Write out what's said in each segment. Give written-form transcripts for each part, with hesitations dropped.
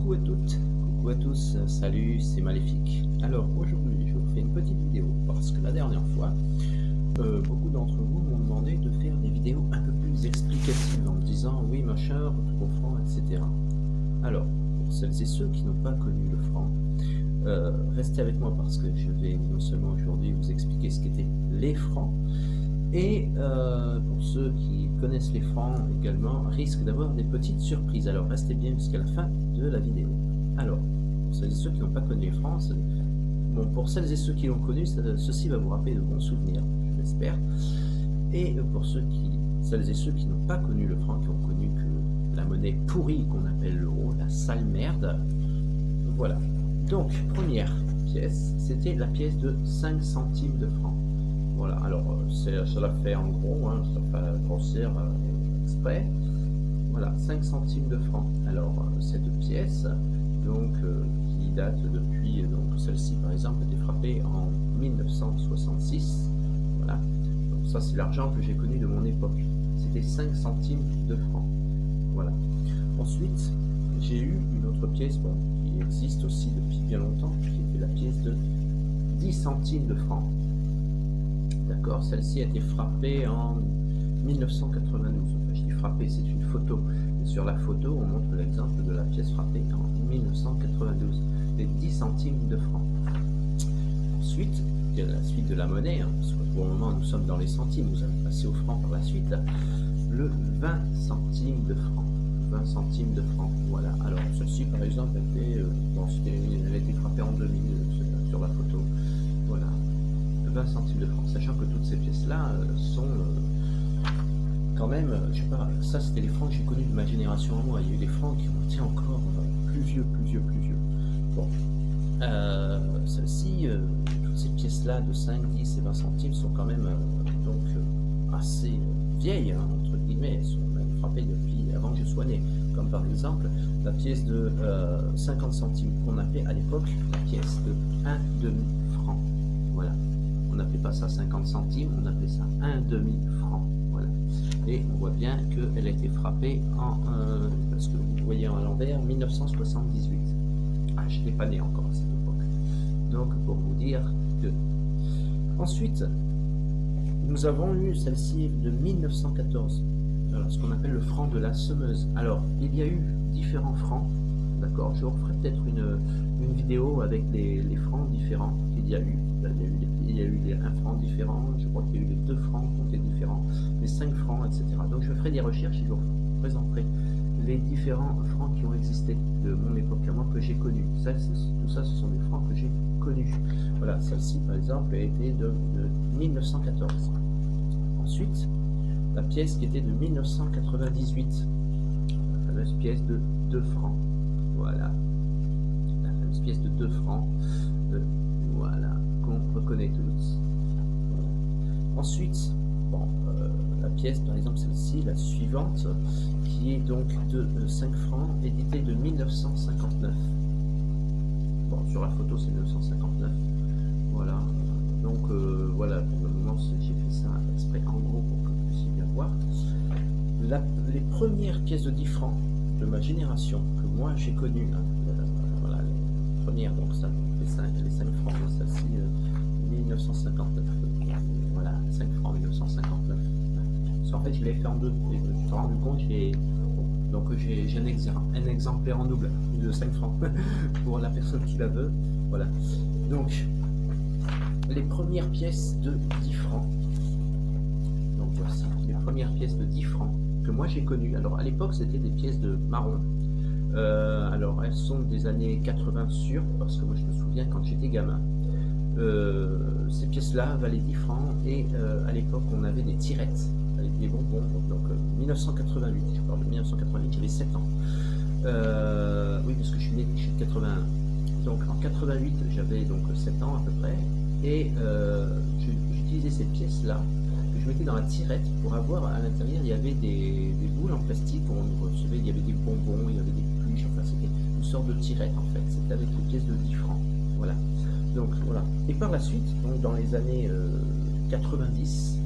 Coucou à toutes, coucou à tous, salut, c'est Maléfique. Alors aujourd'hui, je vous fais une petite vidéo parce que la dernière fois, beaucoup d'entre vous m'ont demandé de faire des vidéos un peu plus explicatives en me disant oui machin, retour au franc, etc. Alors, pour celles et ceux qui n'ont pas connu le franc, restez avec moi parce que je vais non seulement aujourd'hui vous expliquer ce qu'étaient les francs, et pour ceux qui connaissent les francs également, risquent d'avoir des petites surprises. Alors restez bien jusqu'à la fin de la vidéo. Alors, pour celles et ceux qui n'ont pas connu les francs, bon, pour celles et ceux qui l'ont connu, ceci va vous rappeler de bons souvenirs, je l'espère. Et pour celles et ceux qui n'ont pas connu le franc, qui ont connu que la monnaie pourrie qu'on appelle l'euro, la sale merde, voilà. Donc, première pièce, c'était la pièce de 5 centimes de francs. Voilà, alors ça l'a fait en gros, hein, ça fait grossir exprès. Voilà, 5 centimes de francs. Alors cette pièce, donc qui date depuis, donc celle-ci par exemple, a été frappée en 1966. Voilà, donc ça c'est l'argent que j'ai connu de mon époque. C'était 5 centimes de francs. Voilà. Ensuite, j'ai eu une autre pièce, bon, qui existe aussi depuis bien longtemps, qui était la pièce de 10 centimes de francs. D'accord, celle-ci a été frappée en 1992. Enfin, je dis frappée, c'est une photo. Et sur la photo, on montre l'exemple de la pièce frappée en 1992. Les 10 centimes de francs. Ensuite, il y a la suite de la monnaie, hein, parce que pour le moment, nous sommes dans les centimes. Nous allons passer au franc par la suite. Le 20 centimes de francs. 20 centimes de francs. Voilà. Alors, celle-ci, par exemple, elle a été frappée en 2000 sur la photo. Voilà. 20 centimes de francs, sachant que toutes ces pièces-là sont quand même, je sais pas, ça c'était les francs que j'ai connus de ma génération à moi. Il y a eu des francs qui ont été encore plus vieux. Bon, celles-ci, toutes ces pièces-là de 5, 10 et 20 centimes sont quand même donc assez vieilles, hein, entre guillemets. Elles sont même frappées depuis avant que je sois né. Comme par exemple la pièce de 50 centimes qu'on appelait à l'époque la pièce de 1 demi-franc. Voilà. On n'appelait pas ça 50 centimes, on appelait ça un demi-franc. Voilà. Et on voit bien qu'elle a été frappée en, parce que vous voyez à l'envers, 1978. Ah, je n'étais pas né encore à cette époque. Donc, pour vous dire que. Ensuite, nous avons eu celle-ci de 1914. Alors, ce qu'on appelle le franc de la semeuse. Alors, il y a eu différents francs. D'accord, je referai peut-être une vidéo avec les francs différents qu'il y a eu. Il y a eu les 1 franc différents, je crois qu'il y a eu les 2 francs comptés différents, les 5 francs, etc. Donc je ferai des recherches et je vous présenterai les différents francs qui ont existé de mon époque à moi que j'ai connu. Tout ça, ce sont des francs que j'ai connus. Voilà, celle-ci par exemple a été de 1914. Ensuite, la pièce qui était de 1998, la fameuse pièce de 2 francs. Voilà, la fameuse pièce de 2 francs, voilà, qu'on reconnaît tous. Voilà. Ensuite, bon, la pièce, par exemple celle-ci, la suivante, qui est donc de 5 francs, éditée de 1959. Bon, sur la photo, c'est 1959. Voilà, donc voilà, pour le moment, j'ai fait ça exprès en gros pour que vous puissiez bien voir. Les premières pièces de 10 francs de ma génération, que moi j'ai connues, hein, voilà, les premières, donc ça, les 5 francs, celle-ci, 1959, voilà, 5 francs 1959. Parce qu'en fait, je l'ai fait en deux, et je me suis rendu compte, donc j'ai un exemplaire en double de 5 francs pour la personne qui la veut. Voilà, donc les premières pièces de 10 francs. Donc voici les premières pièces de 10 francs que moi j'ai connues. Alors à l'époque, c'était des pièces de marron. Alors elles sont des années 80 sûres, parce que moi je me souviens quand j'étais gamin, ces pièces-là valaient 10 francs et à l'époque on avait des tirettes avec des bonbons. Donc 1988, je parle de 1988, j'avais 7 ans. Oui, parce que je suis né de 81. Donc en 88, j'avais donc 7 ans à peu près, et j'utilisais ces pièces-là que je mettais dans la tirette pour avoir à l'intérieur, il y avait des boules en plastique où on recevait, il y avait des bonbons, il y avait des pluches, enfin c'était une sorte de tirette en fait, c'était avec les pièces de 10 francs. Voilà. Donc voilà. Et par la suite, donc dans les années 90,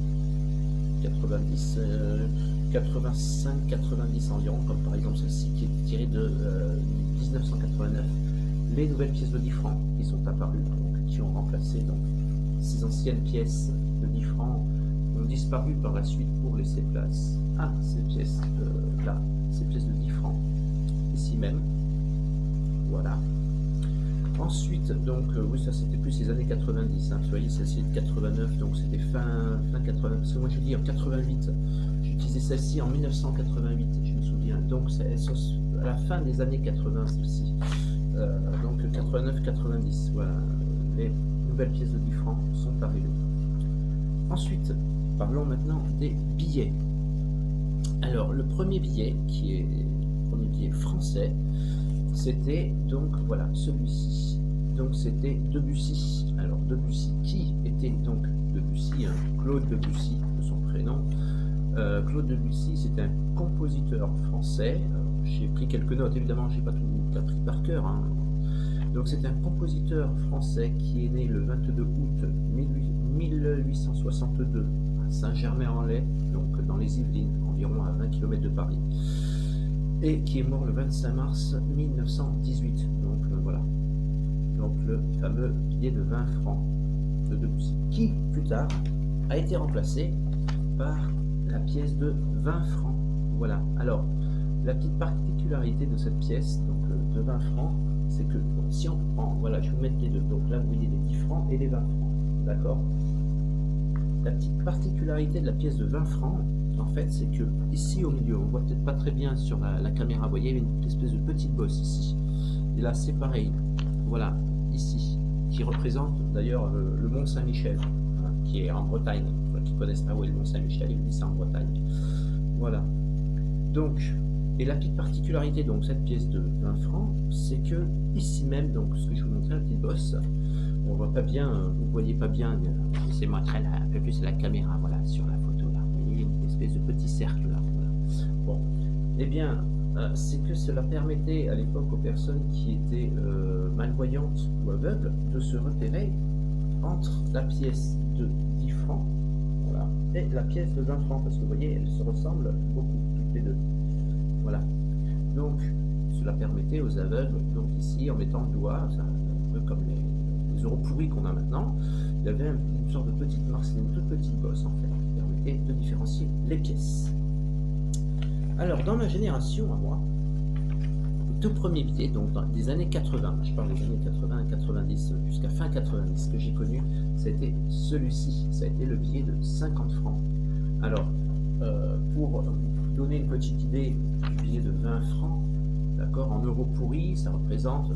85, 90 environ, comme par exemple celle-ci qui est tirée de 1989, les nouvelles pièces de 10 francs qui sont apparues, donc, qui ont remplacé donc, ces anciennes pièces de 10 francs ont disparu par la suite pour laisser place à ces pièces là, ces pièces de 10 francs, ici même. Voilà. Ensuite, donc, oui, ça c'était plus les années 90, hein. Vous voyez, celle-ci est de 89, donc c'était fin 80, parce que moi je dis en 88, j'ai utilisé celle-ci en 1988, je me souviens, donc c'est à la fin des années 80, celle-ci, donc 89-90, voilà, les nouvelles pièces de 10 francs sont arrivées. Ensuite, parlons maintenant des billets. Alors, le premier billet, qui est le premier billet français, c'était donc, voilà, celui-ci. Donc, c'était Debussy. Alors, Debussy, qui était donc Debussy, hein, Claude Debussy, de son prénom. Claude Debussy, c'est un compositeur français. J'ai pris quelques notes, évidemment, j'ai pas tout appris par cœur, hein. Donc, c'est un compositeur français qui est né le 22 août 1862 à Saint-Germain-en-Laye, donc dans les Yvelines, environ à 20 km de Paris, et qui est mort le 25 mars 1918. Donc voilà, donc le fameux billet de 20 francs de Debussy, qui plus tard a été remplacé par la pièce de 20 francs. Voilà. Alors la petite particularité de cette pièce, donc de 20 francs, c'est que si on prend, voilà, je vais vous mettre les deux. Donc là, vous voyez les 10 francs et les 20 francs. D'accord. La petite particularité de la pièce de 20 francs, en fait, c'est que ici au milieu, on voit peut-être pas très bien sur la caméra, vous voyez, il y a une espèce de petite bosse ici. Et là, c'est pareil. Voilà, ici, qui représente d'ailleurs le Mont Saint-Michel, hein, qui est en Bretagne. Pour ceux qui ne connaissent pas où est le Mont Saint-Michel, ils disent c'est en Bretagne. Voilà. Donc, et la petite particularité, donc, cette pièce de 20 francs, c'est que ici même, donc, ce que je vous montrais, la petite bosse, on voit pas bien, vous voyez pas bien, j'essaie de montrer un peu plus la caméra, voilà, sur la photo là, vous voyez une espèce de petit cercle là, voilà. Bon, eh bien, c'est que cela permettait à l'époque aux personnes qui étaient malvoyantes ou aveugles de se repérer entre la pièce de 10 francs, voilà, et la pièce de 20 francs, parce que vous voyez, elles se ressemblent beaucoup, toutes les deux. Voilà. Donc, cela permettait aux aveugles, donc ici, en mettant le doigt, ça, un peu comme les euros pourris qu'on a maintenant, il y avait une sorte de petite marque, c'était une toute petite bosse en fait, qui permettait de différencier les pièces. Alors, dans ma génération, à moi, le tout premier billet, donc dans les années 80, je parle des années 80 et 90, jusqu'à fin 90, que j'ai connu, c'était celui-ci, ça a été le billet de 50 francs. Alors, pour vous donner une petite idée du billet de 20 francs, d'accord, en euros pourris, ça représente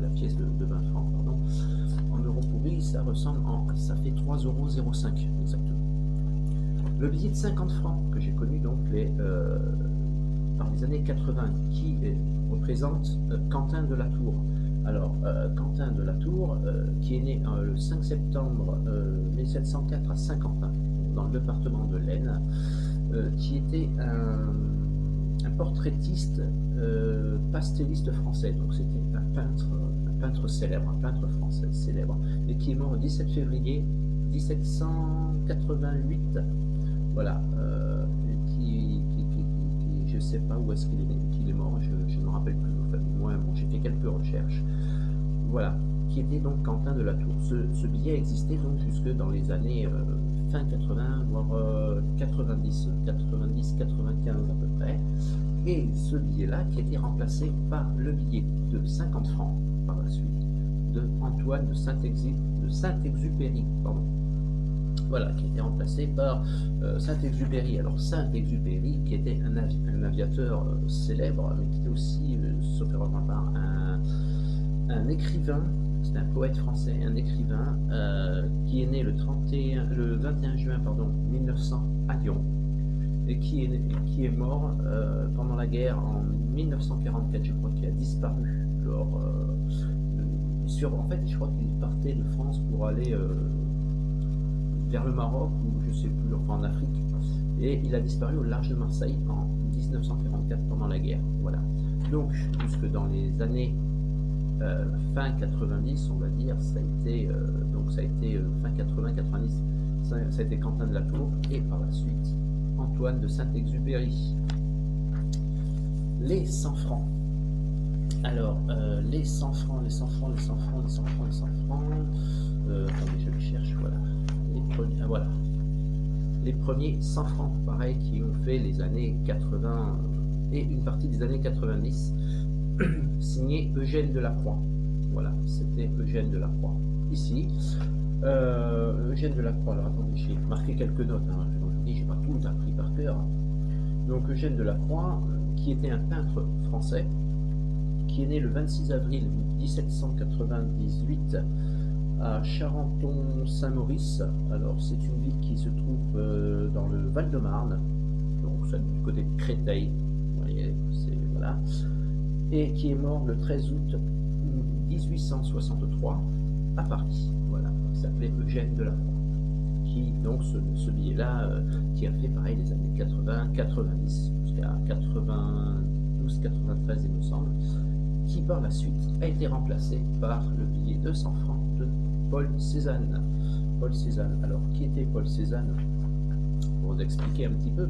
la pièce de 20 francs, pardon. En euros pourris, ça ressemble ça fait 3,05 € exactement. Le billet de 50 francs que j'ai connu donc par les années 80, qui représente Quentin de la Tour. Alors, Quentin de la Tour, qui est né le 5 septembre 1704 à Saint-Quentin, dans le département de l'Aisne, qui était un portraitiste pastelliste français. Donc c'était un peintre célèbre, un peintre français célèbre, et qui est mort le 17 février 1788. Voilà, je ne sais pas où est-ce qu'il est mort, je ne me rappelle plus. Enfin, moi, bon, j'ai fait quelques recherches. Voilà, qui était donc Quentin de la Tour. Ce billet existait donc jusque dans les années fin 80, voire 90, 95 à peu près. Et ce billet-là qui a été remplacé par le billet de 50 francs par la suite de Antoine de Saint-Exupéry, pardon. Voilà, qui a été remplacé par Saint-Exupéry. Alors Saint-Exupéry, qui était un aviateur célèbre, mais qui était aussi, sauf erreur de ma part, un écrivain. C'est un poète français, un écrivain qui est né le 21 juin 1900 à Lyon, et qui est mort pendant la guerre en 1944, je crois, qui a disparu lors en fait, je crois qu'il partait de France pour aller vers le Maroc, ou je sais plus, enfin en Afrique, et il a disparu au large de Marseille en 1944 pendant la guerre. Voilà. Donc, jusque dans les années fin 90, on va dire, ça a été fin 80-90, ça a été Quentin de la Tour, et par la suite Antoine de Saint-Exupéry. Les 100 francs. Alors, les 100 francs, les 100 francs, les 100 francs, les 100 francs, les 100 francs. Attendez, je le cherche, voilà. Voilà. Les premiers 100 francs, pareil, qui ont fait les années 80 et une partie des années 90, signé Eugène Delacroix. Voilà, c'était Eugène Delacroix. Ici, Eugène Delacroix, alors attendez, j'ai marqué quelques notes, hein. Comme je vous dis, j'ai pas tout appris par cœur. Donc Eugène Delacroix, qui était un peintre français, qui est né le 26 avril 1798 à Charenton-Saint-Maurice. Alors c'est une ville qui se trouve dans le Val-de-Marne, donc ça du côté de Créteil, vous voyez, voilà, et qui est mort le 13 août 1863 à Paris. Voilà, il s'appelait Eugène Delacroix, qui donc ce billet-là, qui a fait pareil les années 80, 90 jusqu'à 92, 93 il me semble, qui par la suite a été remplacé par le billet de 100 francs de Paul Cézanne. Paul Cézanne. Alors, qui était Paul Cézanne? Pour vous expliquer un petit peu.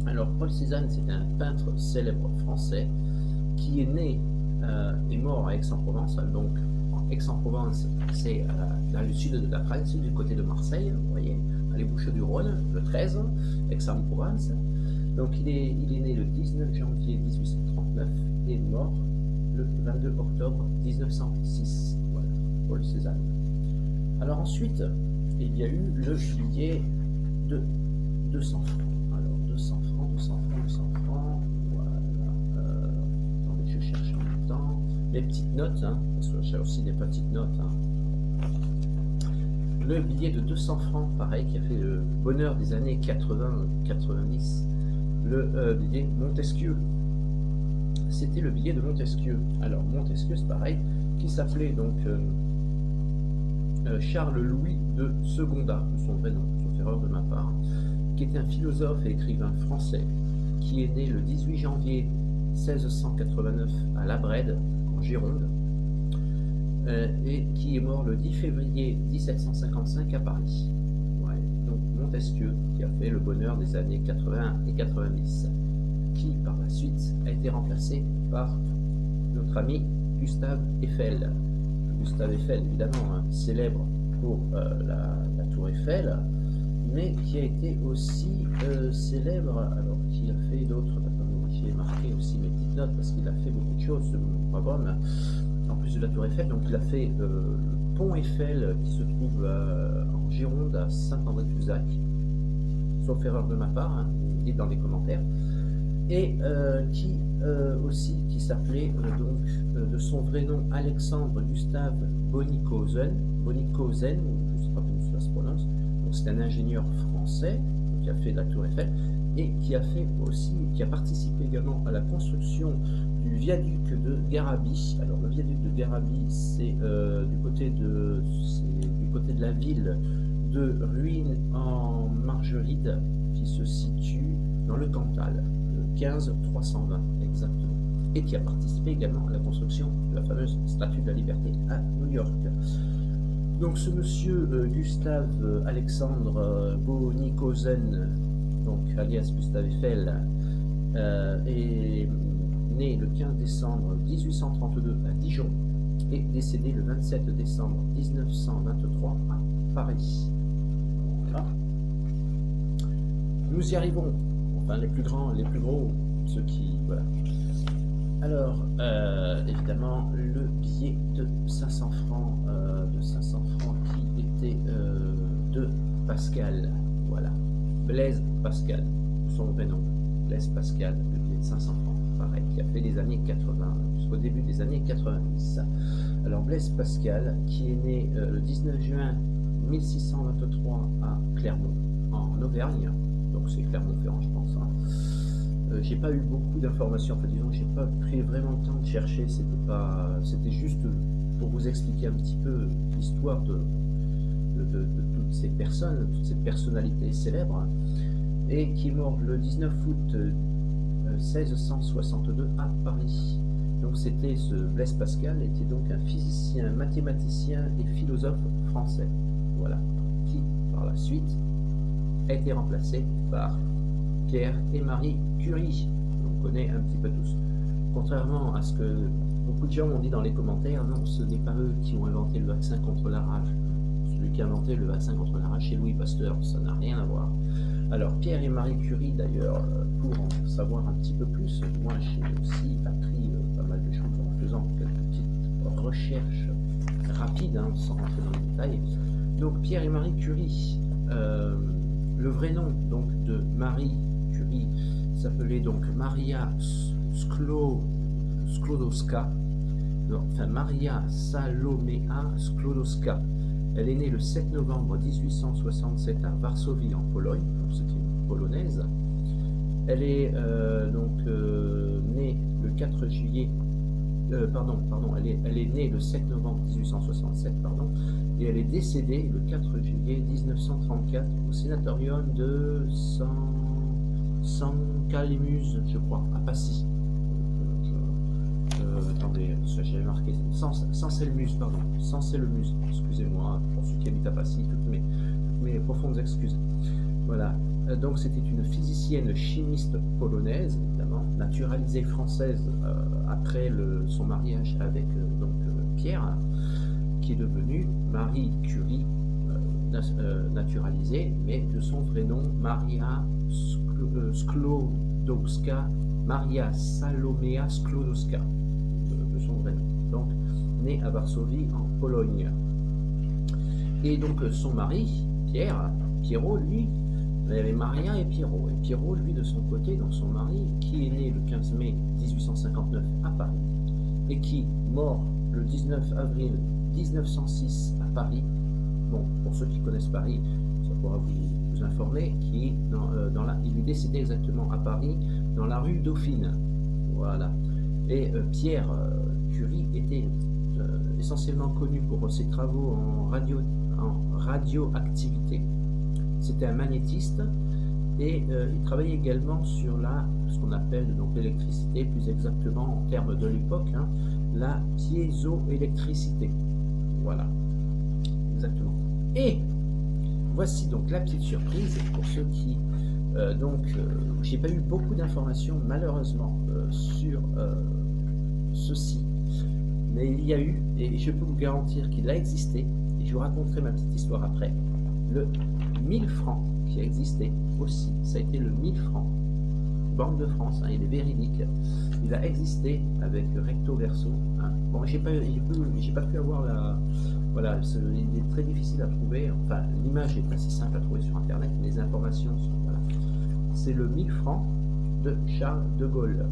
Alors, Paul Cézanne, c'est un peintre célèbre français qui est né et mort à Aix-en-Provence. Donc, Aix-en-Provence, c'est dans le sud de la France, du côté de Marseille, vous voyez, à les Bouches-du-Rhône, le 13, Aix-en-Provence. Donc, il est né le 19 janvier 1839 et mort le 22 octobre 1906. Voilà, Paul Cézanne. Alors ensuite, il y a eu le billet de 200 francs. Alors 200 francs, 200 francs, 200 francs. Voilà. Attendez, je cherche en même temps. Les petites notes, hein, parce que j'ai aussi des petites notes. Hein. Le billet de 200 francs, pareil, qui a fait le bonheur des années 80-90. Le billet Montesquieu. C'était le billet de Montesquieu. Alors Montesquieu, c'est pareil, qui s'appelait donc Charles-Louis de Secondat, de son vrai nom, sauf erreur de ma part, qui était un philosophe et écrivain français, qui est né le 18 janvier 1689 à La Brède, en Gironde, et qui est mort le 10 février 1755 à Paris. Ouais, donc Montesquieu, qui a fait le bonheur des années 80 et 90, qui par la suite a été remplacé par notre ami Gustave Eiffel. Gustave Eiffel, évidemment, hein, célèbre pour la tour Eiffel, mais qui a été aussi célèbre, alors qui a fait d'autres, j'ai marqué aussi mes petites notes parce qu'il a fait beaucoup de choses, ce brave homme, en plus de la tour Eiffel. Donc il a fait le pont Eiffel qui se trouve en Gironde à Saint-André-Cusac, sauf erreur de ma part, hein, vous me dites dans les commentaires, et qui s'appelait donc de son vrai nom Alexandre Gustave Bonnicosen, je ne sais pas comment cela se prononce. Donc c'est un ingénieur français qui a fait de la tour Eiffel et qui a participé également à la construction du viaduc de Garabit. Alors le viaduc de Garabit, c'est du côté de la ville de Ruine en Margeride, qui se situe dans le Cantal, le 15320 exactement, et qui a participé également à la construction de la fameuse Statue de la Liberté à New York. Donc ce monsieur Gustave Alexandre Bonnicosen, donc alias Gustave Eiffel, est né le 15 décembre 1832 à Dijon et décédé le 27 décembre 1923 à Paris. Voilà. Nous y arrivons, enfin les plus grands, les plus gros, ceux qui... voilà. Alors, évidemment, le billet de 500 francs, qui était de Pascal, voilà, Blaise Pascal, son vrai nom, Blaise Pascal, le billet de 500 francs, pareil, qui a fait les années 80, jusqu'au début des années 90. Alors, Blaise Pascal, qui est né le 19 juin 1623 à Clermont, en Auvergne, donc c'est Clermont-Ferrand, je pense, hein. J'ai pas eu beaucoup d'informations, enfin disons, j'ai pas pris vraiment le temps de chercher, c'était juste pour vous expliquer un petit peu l'histoire de toutes ces personnes, toutes ces personnalités célèbres, et qui est mort le 19 août 1662 à Paris. Donc c'était ce Blaise Pascal, était donc un physicien, mathématicien et philosophe français, voilà, qui par la suite a été remplacé par Pierre et Marie Curie, on connaît un petit peu tous. Contrairement à ce que beaucoup de gens m'ont dit dans les commentaires, non, ce n'est pas eux qui ont inventé le vaccin contre la rage. Celui qui a inventé le vaccin contre la rage, c'est Louis Pasteur, ça n'a rien à voir. Alors, Pierre et Marie Curie, d'ailleurs, pour en savoir un petit peu plus, moi j'ai aussi appris pas mal de choses en faisant quelques petites recherches rapides, hein, sans rentrer dans les détails. Donc, Pierre et Marie Curie, le vrai nom donc de Marie Curie s'appelait donc Maria Sklodowska, enfin Maria Salomea Sklodowska. Elle est née le 7 novembre 1867 à Varsovie en Pologne, donc c'est une polonaise. Elle est née le 4 juillet, elle est née le 7 novembre 1867, et elle est décédée le 4 juillet 1934 au sénatorium de San Calemus, je crois, à Passy. Attendez, j'avais marqué Sanselmus, Sanselmus, excusez-moi, pour ceux qui habitent à Passy, toutes mes profondes excuses. Voilà, donc c'était une physicienne chimiste polonaise, évidemment, naturalisée française après son mariage avec Pierre, qui est devenue Marie Curie, naturalisée, mais de son vrai nom, Maria Sklodowska, Maria Salomea Sklodowska, de son vrai nom. Donc, née à Varsovie, en Pologne. Et donc, son mari, Pierrot, lui, il y avait Maria et Pierrot. Et Pierrot, lui, de son côté, donc son mari, qui est né le 15 mai 1859 à Paris, et qui, mort le 19 avril 1906 à Paris, bon, pour ceux qui connaissent Paris, ça pourra vous informer, qui est il est décédé exactement à Paris, dans la rue Dauphine. Voilà. Et Pierre Curie était essentiellement connu pour ses travaux en radioactivité. C'était un magnétiste et il travaillait également sur ce qu'on appelle donc l'électricité, plus exactement en termes de l'époque, hein, la piézoélectricité. Voilà, exactement. Et voici donc la petite surprise pour ceux qui... j'ai pas eu beaucoup d'informations malheureusement sur ceci, mais il y a eu, et je peux vous garantir qu'il a existé, et je vous raconterai ma petite histoire après, le 1000 francs qui a existé aussi. Ça a été le 1000 francs, Banque de France, hein, il est véridique, il a existé avec recto verso. Hein. Bon, j'ai pas pu avoir voilà, il est très difficile à trouver, enfin l'image est assez simple à trouver sur internet, mais les informations sont, voilà. C'est le 1000 francs de Charles de Gaulle.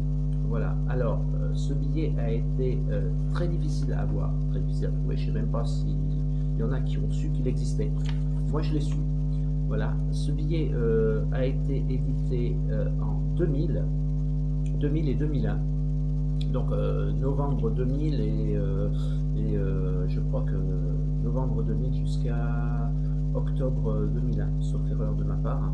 Voilà, alors ce billet a été très difficile à avoir, très difficile à trouver, je ne sais même pas s'il y en a qui ont su qu'il existait. Moi je l'ai su. Voilà, ce billet a été édité en 2000 et 2001. Donc novembre 2000 et je crois que novembre 2000 jusqu'à octobre 2001, sauf erreur de ma part.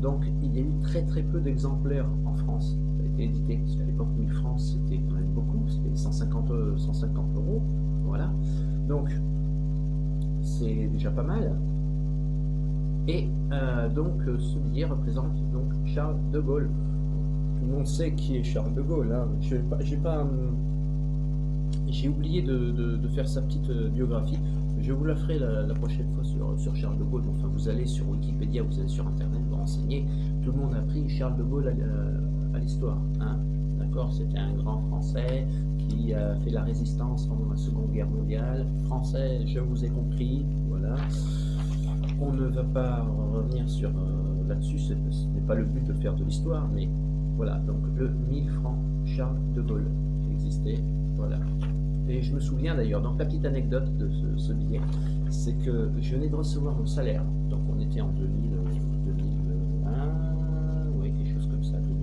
Donc il y a eu très peu d'exemplaires en France. Ça a été édité, parce qu'à l'époque 1000 francs c'était quand même beaucoup, c'était 150 €. Voilà, donc c'est déjà pas mal. Et donc ce billet représente donc Charles de Gaulle. Tout le monde sait qui est Charles de Gaulle. Hein. J'ai oublié de faire sa petite biographie. Je vous la ferai la prochaine fois sur Charles de Gaulle. Enfin, vous allez sur Wikipédia, vous allez sur Internet, vous renseignez. Tout le monde a pris Charles de Gaulle à l'histoire. Hein. D'accord, c'était un grand Français qui a fait la résistance pendant la Seconde Guerre mondiale. Français, je vous ai compris. Voilà. On ne va pas revenir sur là-dessus. Ce n'est pas le but de faire de l'histoire, mais voilà. Donc le 1000 francs Charles de Gaulle qui existait. Voilà. Et je me souviens d'ailleurs, donc la petite anecdote de ce billet, c'est que je venais de recevoir mon salaire. Donc on était en 2001, oui, quelque chose comme ça, 2001.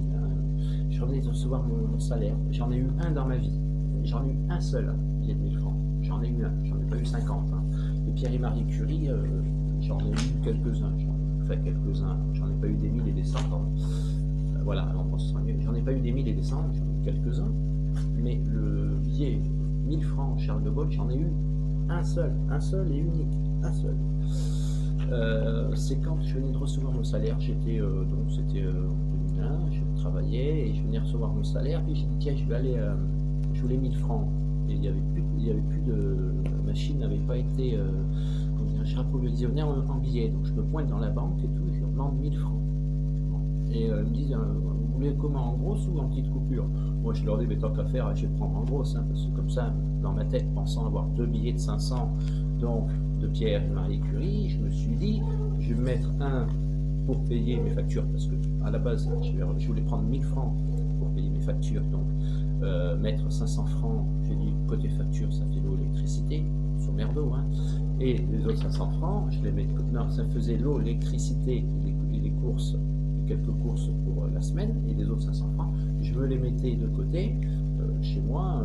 Je venais de recevoir mon salaire. J'en ai eu un dans ma vie. J'en ai eu un seul billet de 1000 francs. J'en ai eu un. J'en ai pas eu 50. Hein. Et Pierre et Marie Curie, j'en ai eu quelques-uns. J'en ai pas eu des 1000 et des 100. Voilà, j'en ai pas eu des 1000 et des 100, j'en ai eu quelques-uns. Mais le billet 1000 francs Charles de Gaulle, j'en ai eu un seul et unique, un seul. C'est quand je venais de recevoir mon salaire, c'était en 2001, je travaillais et je venais recevoir mon salaire, puis j'ai dit tiens, je voulais 1000 francs. et il y avait plus de, la machine n'avait pas été approvisionné en billets. Donc je me pointe dans la banque et tout, je leur demande 1000 francs. Bon. Et ils me disent, vous voulez comment, en grosse ou en petite coupure? Moi je leur dis, mais tant qu'à faire, je vais prendre en grosse, hein, parce que comme ça, dans ma tête, pensant avoir 2 billets de 500, donc de Pierre et Marie Curie, je me suis dit, je vais mettre un pour payer mes factures, parce que à la base, je voulais prendre 1000 francs pour payer mes factures, donc mettre 500 francs, j'ai dit, côté facture, ça fait l'eau, l'électricité, sur merdo, hein, et les autres 500 francs, je les mets, non, ça faisait l'eau, l'électricité et les courses, quelques courses pour la semaine, et les autres 500 francs, je me les mettais de côté, chez moi,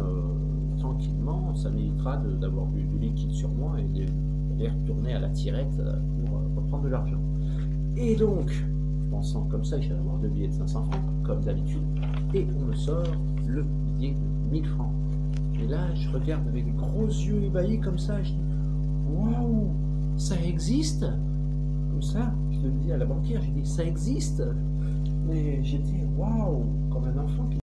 tranquillement, ça m'évitera d'avoir du liquide sur moi et de les retourner à la tirette pour reprendre de l'argent. Et donc, pensant comme ça, j'allais avoir 2 billets de 500 francs, comme d'habitude, et on me sort le billet de 1000 francs. Et là, je regarde avec des gros yeux ébahis comme ça, je dis, waouh, ça existe? Comme ça, je le dis à la banquière, j'ai dit, ça existe? Mais j'étais, waouh, comme un enfant qui